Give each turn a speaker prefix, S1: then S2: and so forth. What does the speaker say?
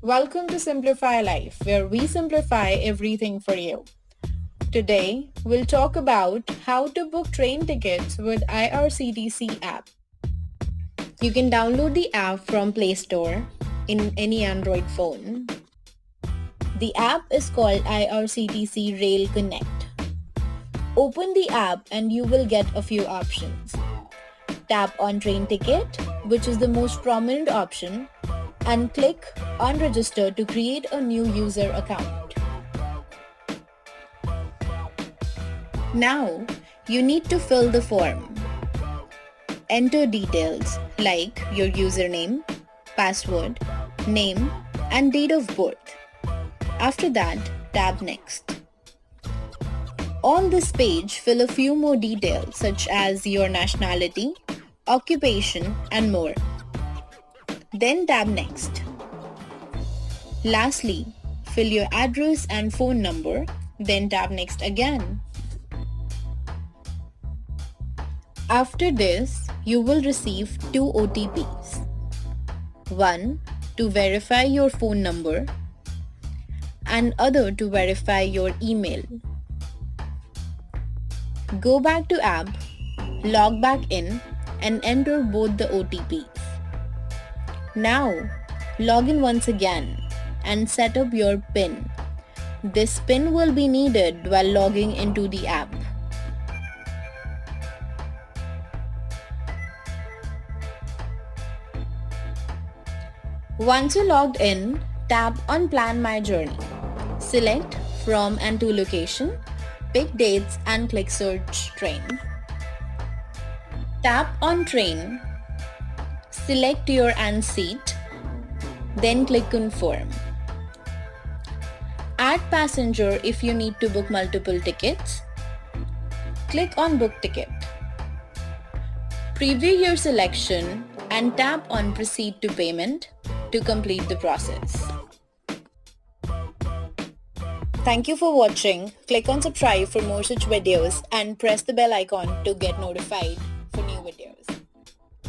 S1: Welcome to Simplify Life, where we simplify everything for you. Today, we'll talk about how to book train tickets with IRCTC app. You can download the app from Play Store in any Android phone. The app is called IRCTC Rail Connect. Open the app and you will get a few options. Tap on train ticket, which is the most prominent option, and click on register to create a new user account. Now, you need to fill the form. Enter details like your username, password, name, and date of birth. After that, tap next. On this page, fill a few more details such as your nationality, occupation, and more. Then tap next. Lastly, fill your address and phone number, then tap next again. After this, you will receive 2 OTPs. One to verify your phone number and other to verify your email. Go back to app, log back in and enter both the OTPs. Now, log in once again and set up your PIN. This PIN will be needed while logging into the app. Once you logged in, tap on Plan My Journey. Select From and To Location, pick dates and click Search Train. Tap on Train, select your and seat, then click Confirm. Add passenger if you need to book multiple tickets. Click on Book Ticket. Preview your selection and tap on Proceed to Payment to complete the process. Thank you for watching. Click on subscribe for more such videos and press the bell icon to get notified.